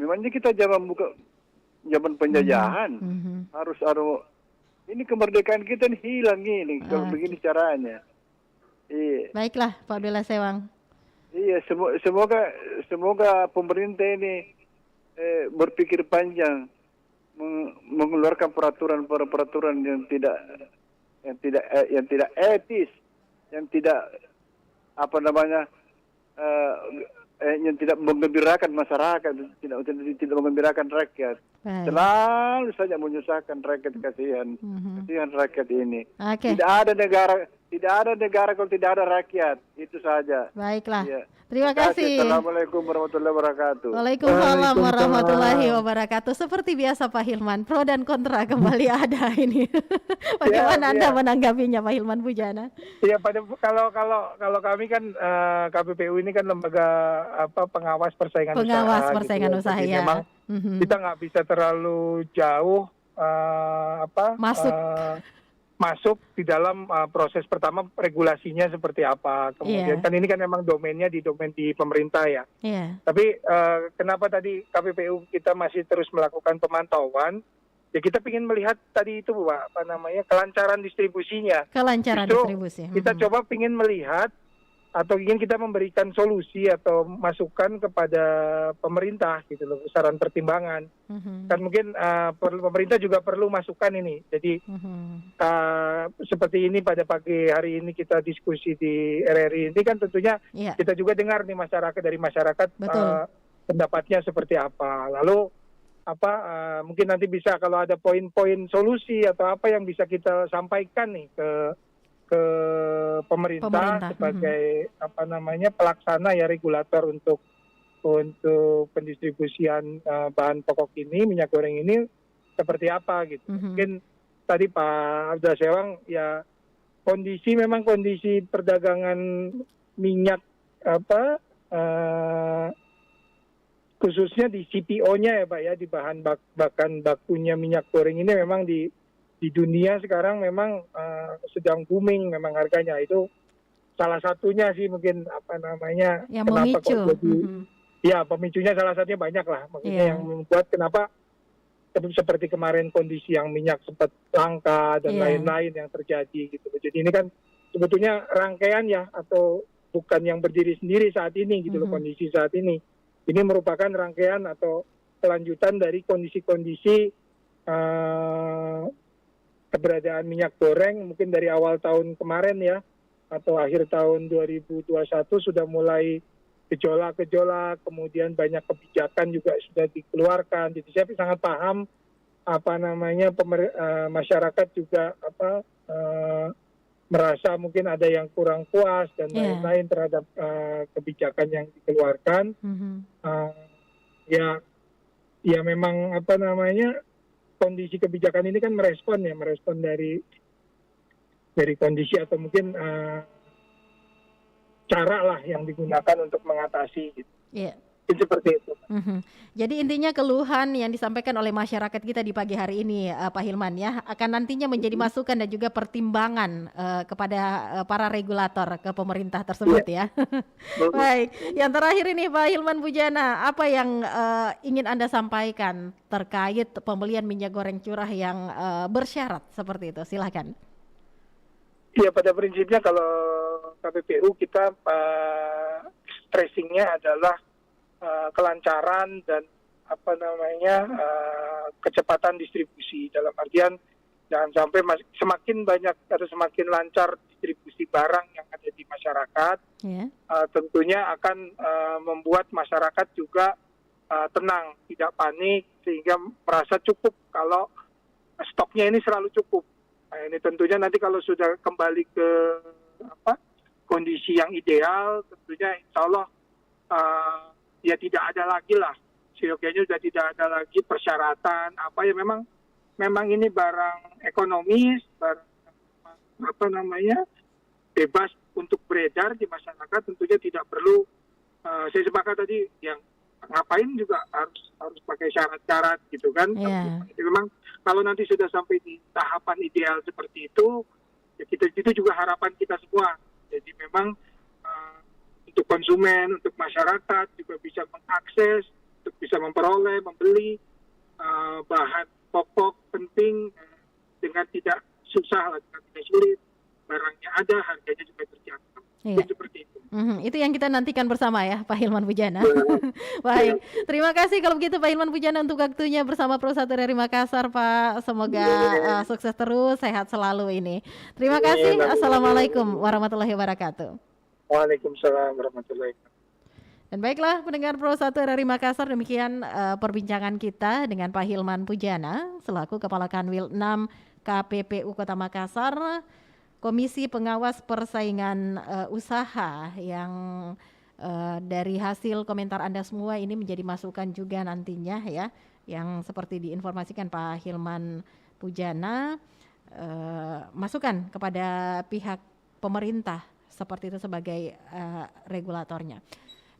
[SPEAKER 10] Memangnya kita zaman penjajahan, harus ini kemerdekaan kita ini hilang ini kalau begini caranya. Iya.
[SPEAKER 4] Baiklah Pak Abdullah Sewang.
[SPEAKER 10] Iya, semoga pemerintah ini berpikir panjang, mengeluarkan peraturan yang tidak etis, yang tidak yang tidak menggembirakan masyarakat, tidak menggembirakan rakyat.
[SPEAKER 4] Baik.
[SPEAKER 10] Selalu saja menyusahkan rakyat, kasihan rakyat ini.
[SPEAKER 4] Oke.
[SPEAKER 10] Tidak ada negara kalau tidak ada rakyat, itu saja.
[SPEAKER 4] Baiklah.
[SPEAKER 10] Ya.
[SPEAKER 4] Terima kasih.
[SPEAKER 10] Assalamualaikum warahmatullahi wabarakatuh.
[SPEAKER 4] Waalaikumsalam warahmatullahi wabarakatuh. Seperti biasa Pak Hilman, pro dan kontra kembali ada ini. Bagaimana Anda menanggapinya Pak Hilman Bujana?
[SPEAKER 8] Iya, kalau kami kan KPPU ini kan lembaga pengawas persaingan usaha. Jadi
[SPEAKER 4] ya.
[SPEAKER 8] memang kita nggak bisa terlalu jauh masuk di dalam proses pertama regulasinya seperti apa. Kemudian kan ini kan memang domain di pemerintah ya. Tapi kenapa tadi KPPU kita masih terus melakukan pemantauan? Ya kita ingin melihat tadi itu Pak, kelancaran distribusinya.
[SPEAKER 4] Distribusi.
[SPEAKER 8] Kita coba ingin melihat atau ingin kita memberikan solusi atau masukan kepada pemerintah gitu loh, saran pertimbangan. Kan mungkin pemerintah juga perlu masukan ini. Jadi seperti ini pada pagi hari ini kita diskusi di RRI ini kan tentunya kita juga dengar nih dari masyarakat pendapatnya seperti apa. Lalu mungkin nanti bisa kalau ada poin-poin solusi atau apa yang bisa kita sampaikan nih ke pemerintah sebagai pelaksana ya, regulator untuk pendistribusian bahan pokok ini, minyak goreng ini seperti apa gitu. Mungkin tadi Pak Abdullah Sewang ya, memang kondisi perdagangan minyak khususnya di CPO-nya ya Pak ya, di bahan bakunya minyak goreng ini memang di dunia sekarang memang sedang booming memang harganya. Itu salah satunya sih mungkin
[SPEAKER 4] yang
[SPEAKER 8] kenapa
[SPEAKER 4] memicu.
[SPEAKER 8] kok jadi ya, pemicunya salah satunya banyak lah, makanya yang membuat kenapa seperti kemarin kondisi yang minyak sempat langka dan lain-lain yang terjadi gitu. Jadi ini kan sebetulnya rangkaian ya, atau bukan yang berdiri sendiri saat ini gitu loh, kondisi saat ini. Ini merupakan rangkaian atau kelanjutan dari kondisi-kondisi keberadaan minyak goreng mungkin dari awal tahun kemarin ya, atau akhir tahun 2021 sudah mulai gejolak-gejolak, kemudian banyak kebijakan juga sudah dikeluarkan. Jadi saya sangat paham masyarakat juga merasa mungkin ada yang kurang puas dan lain-lain terhadap kebijakan yang dikeluarkan. Ya memang kondisi kebijakan ini kan merespon dari kondisi atau mungkin cara lah yang digunakan untuk mengatasi gitu. Seperti itu.
[SPEAKER 4] Jadi intinya keluhan yang disampaikan oleh masyarakat kita di pagi hari ini, Pak Hilman ya, akan nantinya menjadi masukan dan juga pertimbangan kepada para regulator ke pemerintah tersebut ya. Baik, yang terakhir ini Pak Hilman Pujana, apa yang ingin Anda sampaikan terkait pembelian minyak goreng curah yang bersyarat seperti itu? Silakan.
[SPEAKER 8] Ya, pada prinsipnya kalau KPPU kita stressingnya adalah kelancaran dan kecepatan distribusi, dalam artian jangan sampai semakin banyak atau semakin lancar distribusi barang yang ada di masyarakat, tentunya akan membuat masyarakat juga tenang, tidak panik, sehingga merasa cukup kalau stoknya ini selalu cukup. Nah, ini tentunya nanti kalau sudah kembali ke kondisi yang ideal, tentunya insya Allah ya tidak ada lagi lah, seyogianya sudah tidak ada lagi persyaratan memang ini barang ekonomis, barang bebas untuk beredar di masyarakat, tentunya tidak perlu saya sepakat tadi yang ngapain juga harus pakai syarat-syarat gitu kan. Jadi memang kalau nanti sudah sampai di tahapan ideal seperti itu, ya itu juga harapan kita semua. Jadi memang untuk konsumen, untuk masyarakat juga bisa mengakses, untuk bisa memperoleh, membeli bahan pokok penting dengan tidak susah, dengan tidak sulit. Barangnya ada, harganya juga terjangkau. Seperti itu.
[SPEAKER 4] Itu yang kita nantikan bersama ya, Pak Hilman Pujana. Baik, terima kasih kalau begitu Pak Hilman Pujana untuk waktunya bersama Pro 1 RRI Makassar, Pak. Semoga sukses terus, sehat selalu ini. Terima kasih. Assalamualaikum warahmatullahi wabarakatuh.
[SPEAKER 8] Waalaikumsalam warahmatullahi wabarakatuh.
[SPEAKER 4] Dan baiklah pendengar Pro 1 RRI Makassar, demikian perbincangan kita dengan Pak Hilman Pujana selaku Kepala Kanwil 6 KPPU Kota Makassar, Komisi Pengawas Persaingan Usaha, yang dari hasil komentar Anda semua ini menjadi masukan juga nantinya ya, yang seperti diinformasikan Pak Hilman Pujana, masukan kepada pihak pemerintah seperti itu sebagai regulatornya.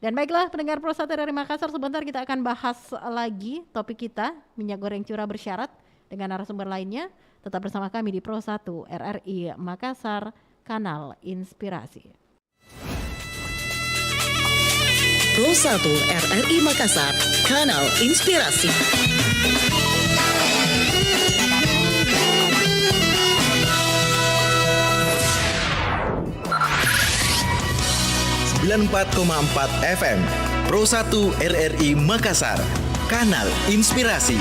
[SPEAKER 4] Dan baiklah pendengar Pro 1 RRI Makassar, sebentar kita akan bahas lagi topik kita, minyak goreng curah bersyarat, dengan narasumber lainnya. Tetap bersama kami di Pro 1 RRI Makassar, Kanal Inspirasi.
[SPEAKER 11] Pro 1 RRI Makassar, Kanal Inspirasi.
[SPEAKER 1] FM Pro 1 RRI Makassar, Kanal Inspirasi.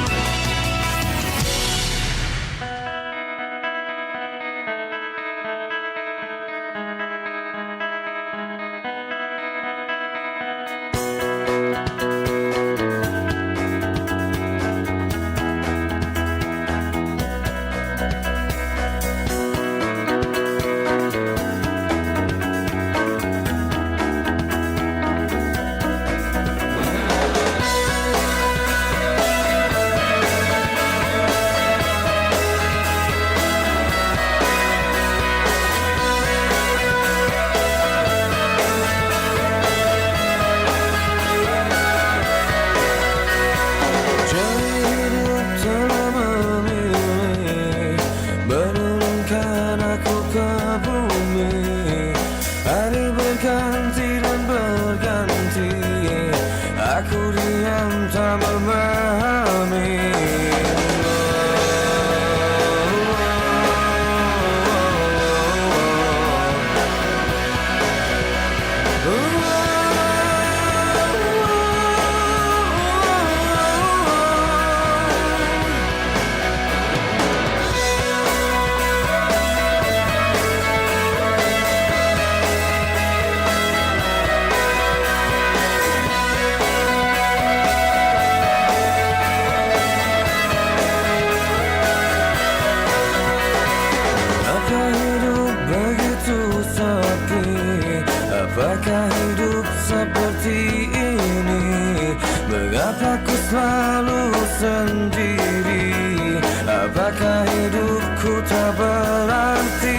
[SPEAKER 12] sendiri? Apakah hidupku tak berarti?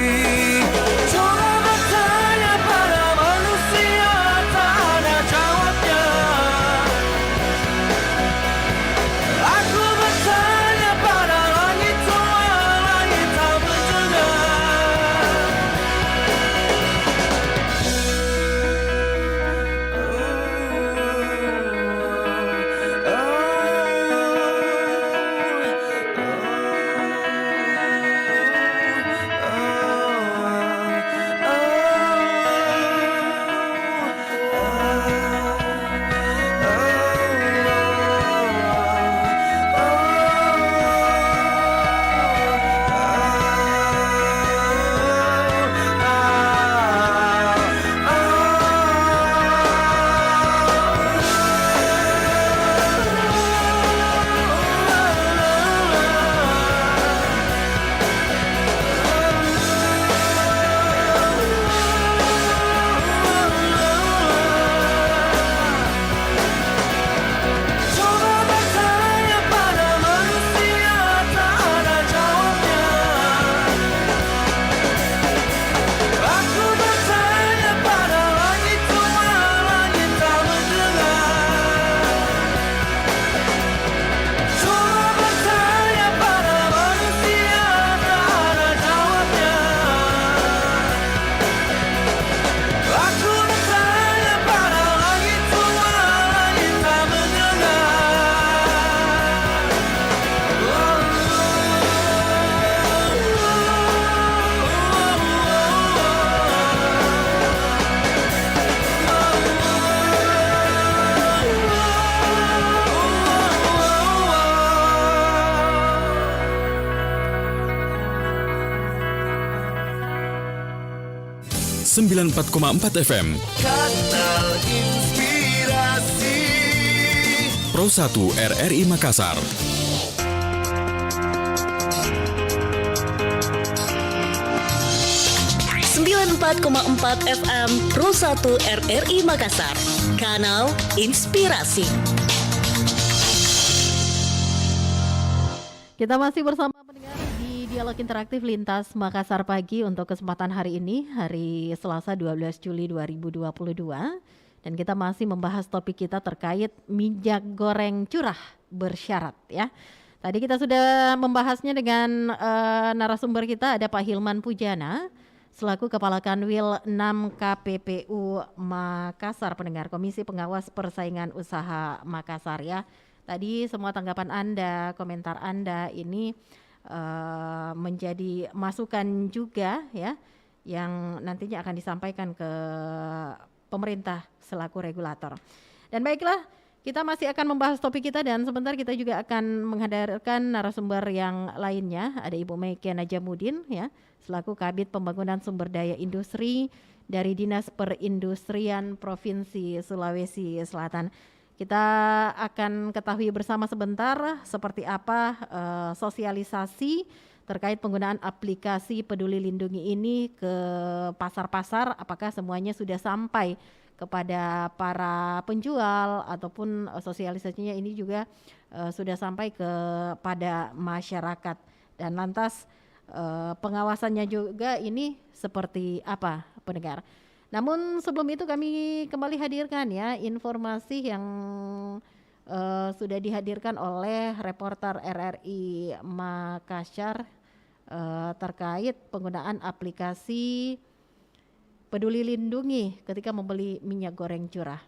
[SPEAKER 12] Coba bertanya pada manusia, tak ada jawabnya. Aku bertanya pada langit tua, langit tak berdengar.
[SPEAKER 3] Sembilan 94,4 FM.
[SPEAKER 12] Kanal Inspirasi
[SPEAKER 3] Pro 1 RRI Makassar.
[SPEAKER 11] .4 FM Pro 1 RRI Makassar. Kanal Inspirasi.
[SPEAKER 4] Kita masih bersama pendengar di Dialog Interaktif Lintas Makassar Pagi untuk kesempatan hari ini, hari Selasa 12 Juli 2022. Dan kita masih membahas topik kita terkait minyak goreng curah bersyarat ya. Tadi kita sudah membahasnya dengan narasumber kita, ada Pak Hilman Pujana selaku Kepala Kanwil 6 KPPU Makassar, pendengar Komisi Pengawas Persaingan Usaha Makassar ya. Tadi semua tanggapan Anda, komentar Anda ini menjadi masukan juga ya, yang nantinya akan disampaikan ke pemerintah selaku regulator. Dan baiklah, kita masih akan membahas topik kita dan sebentar kita juga akan menghadirkan narasumber yang lainnya. Ada Ibu Meike Najamudin ya, selaku Kabid Pembangunan Sumber Daya Industri dari Dinas Perindustrian Provinsi Sulawesi Selatan. Kita akan ketahui bersama sebentar seperti apa sosialisasi terkait penggunaan aplikasi Peduli Lindungi ini ke pasar-pasar, apakah semuanya sudah sampai kepada para penjual ataupun sosialisasinya ini juga sudah sampai kepada masyarakat, dan lantas pengawasannya juga ini seperti apa, pendengar. Namun sebelum itu kami kembali hadirkan ya informasi yang sudah dihadirkan oleh reporter RRI Makassar terkait penggunaan aplikasi Peduli Lindungi ketika membeli minyak goreng curah.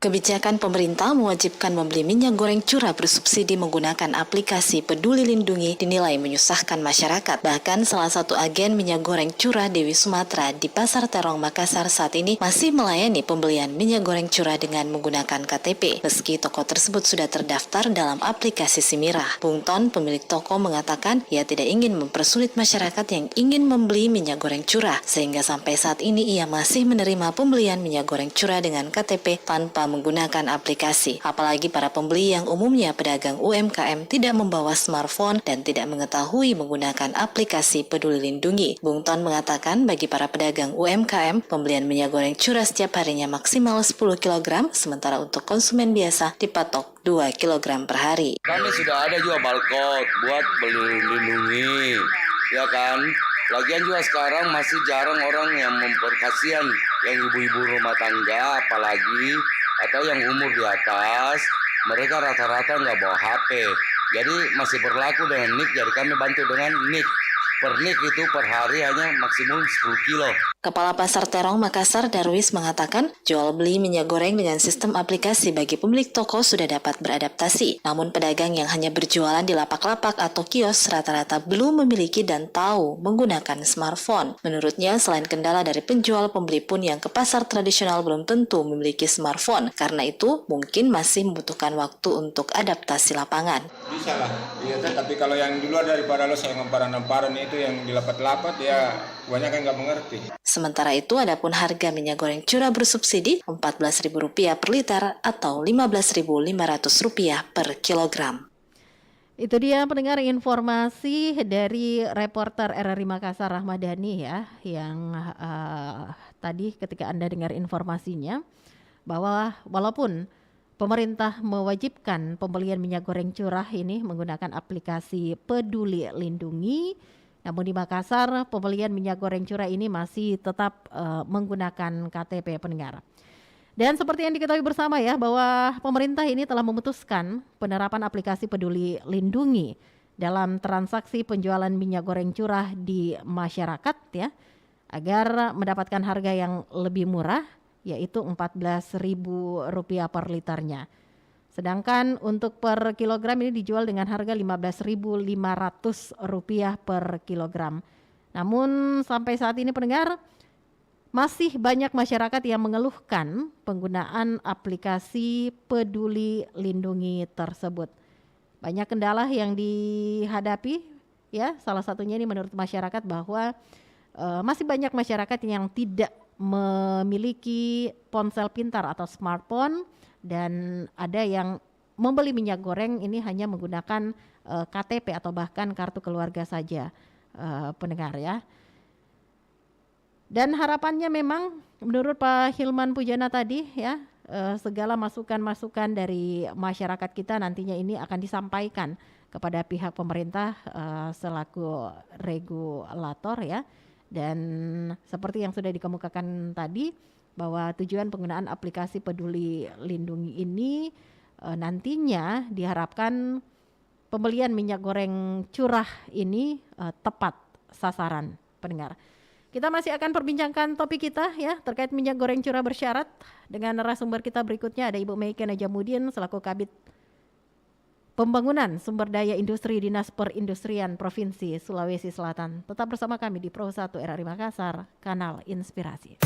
[SPEAKER 13] Kebijakan pemerintah mewajibkan membeli minyak goreng curah bersubsidi menggunakan aplikasi Peduli Lindungi dinilai menyusahkan masyarakat. Bahkan salah satu agen minyak goreng curah Dewi Sumatera di Pasar Terong Makassar saat ini masih melayani pembelian minyak goreng curah dengan menggunakan KTP, meski toko tersebut sudah terdaftar dalam aplikasi Simirah. Bung Ton, pemilik toko, mengatakan ia tidak ingin mempersulit masyarakat yang ingin membeli minyak goreng curah, sehingga sampai saat ini ia masih menerima pembelian minyak goreng curah dengan KTP tanpa menggunakan aplikasi. Apalagi para pembeli yang umumnya pedagang UMKM tidak membawa smartphone dan tidak mengetahui menggunakan aplikasi Peduli Lindungi. Bung Ton mengatakan bagi para pedagang UMKM, pembelian minyak goreng curah setiap harinya maksimal 10 kg, sementara untuk konsumen biasa dipatok 2 kg per hari.
[SPEAKER 14] Kami sudah ada juga barcode buat Peduli Lindungi, ya kan? Lagian juga sekarang masih jarang orang yang memperkasihan yang ibu-ibu rumah tangga, apalagi atau yang umur di atas, mereka rata-rata nggak bawa HP. Jadi masih berlaku dengan NIK, jadi kami bantu dengan NIK. Per NIK itu per hari hanya maksimum 10 kilo.
[SPEAKER 13] Kepala Pasar Terong Makassar Darwis mengatakan jual beli minyak goreng dengan sistem aplikasi bagi pemilik toko sudah dapat beradaptasi. Namun pedagang yang hanya berjualan di lapak-lapak atau kios rata-rata belum memiliki dan tahu menggunakan smartphone. Menurutnya selain kendala dari penjual, pembeli pun yang ke pasar tradisional belum tentu memiliki smartphone. Karena itu mungkin masih membutuhkan waktu untuk adaptasi lapangan.
[SPEAKER 15] Bisa lah, iya, tapi kalau yang di luar daripada lo saya ngamparan itu yang di lapat-lapat ya banyak yang nggak mengerti.
[SPEAKER 13] Sementara itu, adapun harga minyak goreng curah bersubsidi Rp14.000 per liter atau Rp15.500 per kilogram.
[SPEAKER 4] Itu dia pendengar informasi dari reporter RRI Makassar Rahmadani ya, yang tadi ketika Anda dengar informasinya bahwa walaupun pemerintah mewajibkan pembelian minyak goreng curah ini menggunakan aplikasi Peduli Lindungi, namun di Makassar pembelian minyak goreng curah ini masih tetap menggunakan KTP pendengar. Dan seperti yang diketahui bersama ya bahwa pemerintah ini telah memutuskan penerapan aplikasi Peduli Lindungi dalam transaksi penjualan minyak goreng curah di masyarakat ya, agar mendapatkan harga yang lebih murah yaitu Rp14.000 per liternya. Sedangkan untuk per kilogram ini dijual dengan harga Rp15.500 per kilogram. Namun sampai saat ini pendengar, masih banyak masyarakat yang mengeluhkan penggunaan aplikasi Peduli Lindungi tersebut. Banyak kendala yang dihadapi ya, salah satunya ini menurut masyarakat bahwa masih banyak masyarakat yang tidak memiliki ponsel pintar atau smartphone, dan ada yang membeli minyak goreng ini hanya menggunakan KTP atau bahkan kartu keluarga saja, pendengar ya. Dan harapannya memang menurut Pak Hilman Pujana tadi ya, segala masukan-masukan dari masyarakat kita nantinya ini akan disampaikan kepada pihak pemerintah selaku regulator ya. Dan seperti yang sudah dikemukakan tadi bahwa tujuan penggunaan aplikasi Peduli Lindungi ini nantinya diharapkan pembelian minyak goreng curah ini tepat sasaran, pendengar. Kita masih akan perbincangkan topik kita ya terkait minyak goreng curah bersyarat dengan narasumber kita berikutnya. Ada Ibu Meike Najamudin selaku Kabid Pembangunan Sumber Daya Industri Dinas Perindustrian Provinsi Sulawesi Selatan. Tetap bersama kami di Pro 1 RRI Makassar, Kanal Inspirasi.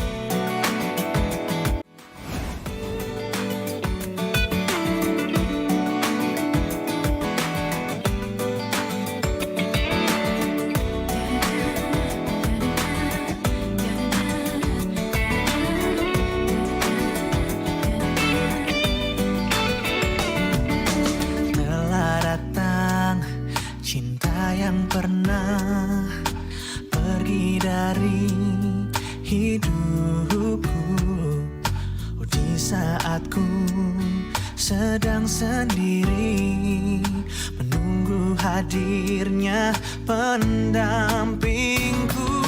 [SPEAKER 12] Pernah pergi dari hidupku di saat ku sedang sendiri menunggu hadirnya pendampingku.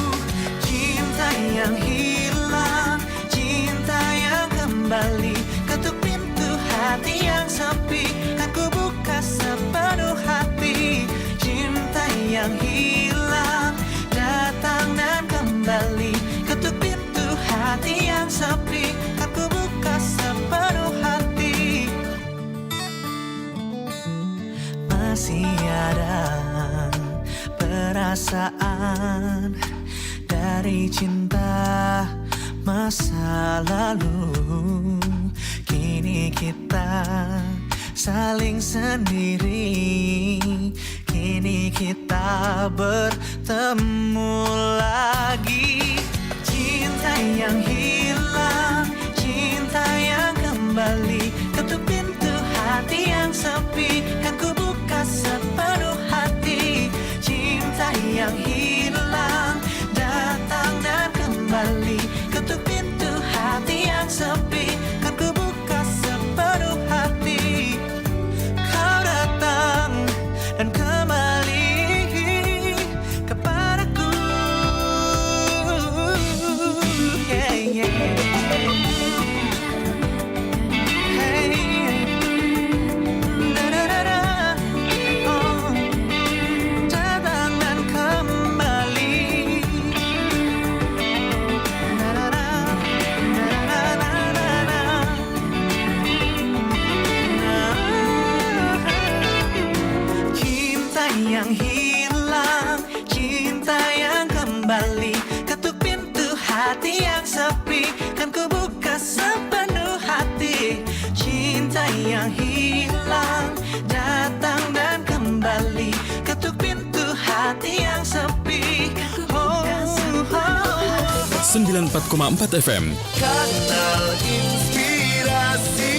[SPEAKER 12] Cinta yang hilang, cinta yang kembali, ketuk pintu hati yang sepi, aku buka sepenuh hati. Cinta yang hilang, datang dan kembali, ketuk pintu hati yang sepi, aku buka sepenuh hati. Masih ada perasaan dari cinta masa lalu, kini kita saling sendiri. Kini kita bertemu lagi. Cinta yang hilang, cinta yang kembali, kembali. Ketuk pintu hati yang sepi, kan ku buka sepenuh hati. Cinta yang hilang datang dan kembali. Ketuk pintu hati yang sepi, kan ku buka sepenuh
[SPEAKER 3] 94,4 FM
[SPEAKER 12] Kanal Inspirasi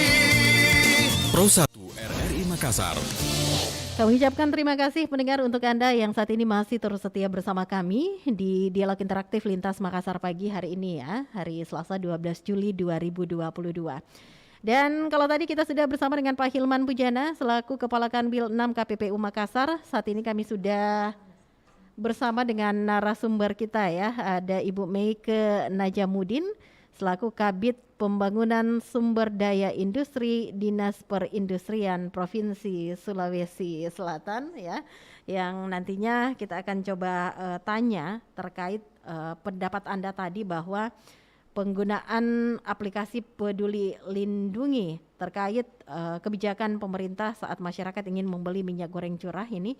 [SPEAKER 3] Pro 1 RRI Makassar.
[SPEAKER 4] Kami ucapkan terima kasih pendengar untuk Anda yang saat ini masih terus setia bersama kami di Dialog Interaktif Lintas Makassar pagi hari ini ya, hari Selasa 12 Juli 2022. Dan kalau tadi kita sudah bersama dengan Pak Hilman Pujana selaku Kepala Kanwil 6 KPPU Makassar, saat ini kami sudah bersama dengan narasumber kita ya, ada Ibu Meike Najamuddin selaku Kabid Pembangunan Sumber Daya Industri Dinas Perindustrian Provinsi Sulawesi Selatan ya, yang nantinya kita akan coba tanya terkait pendapat Anda tadi bahwa penggunaan aplikasi Peduli Lindungi terkait kebijakan pemerintah saat masyarakat ingin membeli minyak goreng curah ini,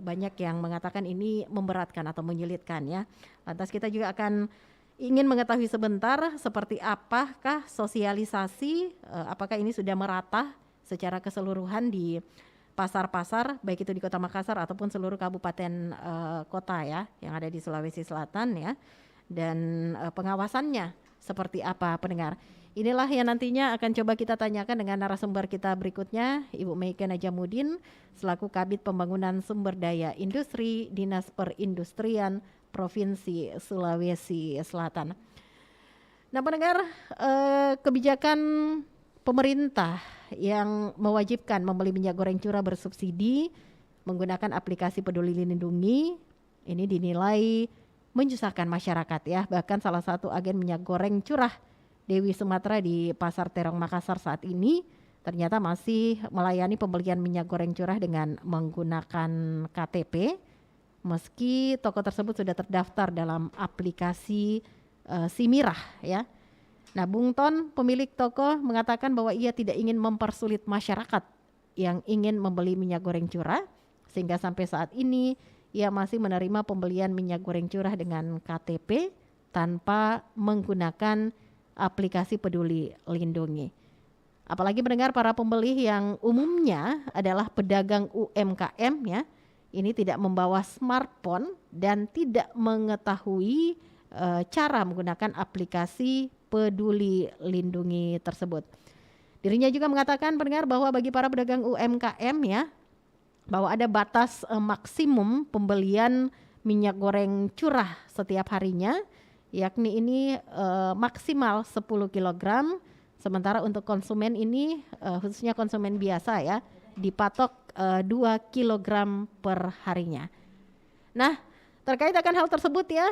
[SPEAKER 4] banyak yang mengatakan ini memberatkan atau menyulitkan ya. Lantas kita juga akan ingin mengetahui sebentar seperti apakah sosialisasi, apakah ini sudah merata secara keseluruhan di pasar-pasar baik itu di Kota Makassar ataupun seluruh kabupaten kota ya yang ada di Sulawesi Selatan ya. Dan pengawasannya seperti apa pendengar. Inilah yang nantinya akan coba kita tanyakan dengan narasumber kita berikutnya, Ibu Meike Najamuddin selaku Kabid Pembangunan Sumber Daya Industri Dinas Perindustrian Provinsi Sulawesi Selatan. Nah pendengar, kebijakan pemerintah yang mewajibkan membeli minyak goreng curah bersubsidi menggunakan aplikasi Peduli Lindungi ini dinilai menyusahkan masyarakat ya. Bahkan salah satu agen minyak goreng curah Dewi Sumatra di Pasar Terong Makassar saat ini ternyata masih melayani pembelian minyak goreng curah dengan menggunakan KTP meski toko tersebut sudah terdaftar dalam aplikasi Simirah ya. Nah, Bung Ton, pemilik toko, mengatakan bahwa ia tidak ingin mempersulit masyarakat yang ingin membeli minyak goreng curah sehingga sampai saat ini ia masih menerima pembelian minyak goreng curah dengan KTP tanpa menggunakan aplikasi Peduli Lindungi. Apalagi mendengar para pembeli yang umumnya adalah pedagang UMKM ya, ini tidak membawa smartphone dan tidak mengetahui cara menggunakan aplikasi Peduli Lindungi tersebut. Dirinya juga mengatakan pendengar bahwa bagi para pedagang UMKM ya, bahwa ada batas maksimum pembelian minyak goreng curah setiap harinya, yakni ini maksimal 10 kg, sementara untuk konsumen ini khususnya konsumen biasa ya dipatok 2 kg per harinya. Nah terkait akan hal tersebut ya,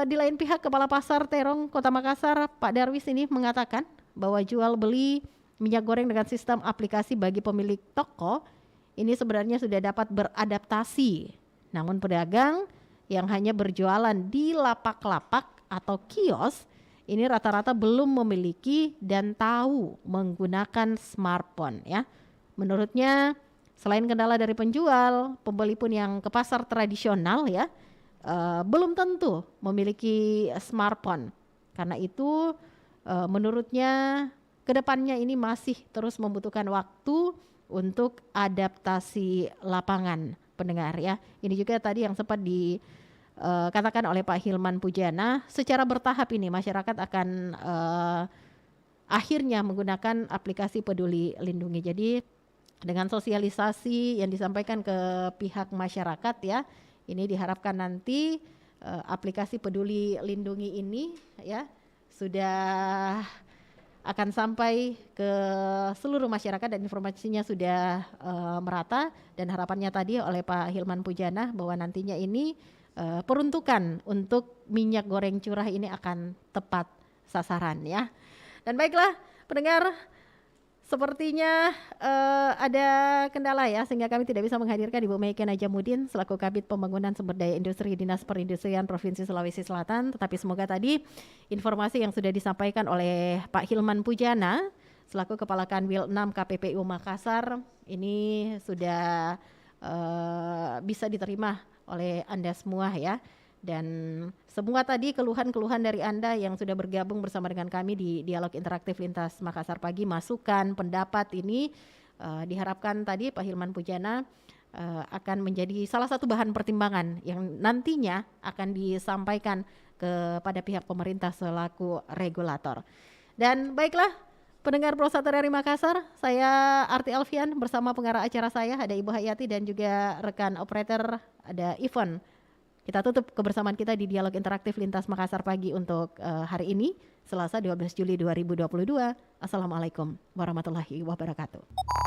[SPEAKER 4] di lain pihak Kepala Pasar Terong Kota Makassar Pak Darwis ini mengatakan bahwa jual beli minyak goreng dengan sistem aplikasi bagi pemilik toko ini sebenarnya sudah dapat beradaptasi. Namun pedagang yang hanya berjualan di lapak-lapak atau kios ini rata-rata belum memiliki dan tahu menggunakan smartphone ya. Menurutnya selain kendala dari penjual, pembeli pun yang ke pasar tradisional ya belum tentu memiliki smartphone. Karena itu menurutnya kedepannya ini masih terus membutuhkan waktu untuk adaptasi lapangan pendengar ya. Ini juga tadi yang sempat dikatakan oleh Pak Hilman Pujana, secara bertahap ini masyarakat akan akhirnya menggunakan aplikasi Peduli Lindungi. Jadi dengan sosialisasi yang disampaikan ke pihak masyarakat ya, ini diharapkan nanti aplikasi Peduli Lindungi ini ya sudah akan sampai ke seluruh masyarakat dan informasinya sudah merata, dan harapannya tadi oleh Pak Hilman Pujana bahwa nantinya ini peruntukan untuk minyak goreng curah ini akan tepat sasaran ya. Dan baiklah pendengar, sepertinya ada kendala ya sehingga kami tidak bisa menghadirkan Ibu Meike Najamuddin selaku Kabid Pembangunan Sumber Daya Industri Dinas Perindustrian Provinsi Sulawesi Selatan. Tetapi semoga tadi informasi yang sudah disampaikan oleh Pak Hilman Pujana selaku Kepala Kanwil 6 KPPU Makassar ini sudah bisa diterima oleh Anda semua ya. Dan semua tadi keluhan-keluhan dari Anda yang sudah bergabung bersama dengan kami di Dialog Interaktif Lintas Makassar Pagi, masukan, pendapat ini diharapkan tadi Pak Hilman Pujana akan menjadi salah satu bahan pertimbangan yang nantinya akan disampaikan kepada pihak pemerintah selaku regulator. Dan baiklah, pendengar Pro 1 RRI Makassar, saya Arti Alfian bersama pengarah acara saya ada Ibu Hayati dan juga rekan operator ada Ivon. Kita tutup kebersamaan kita di Dialog Interaktif Lintas Makassar Pagi untuk hari ini, Selasa 12 Juli 2022. Assalamualaikum warahmatullahi wabarakatuh.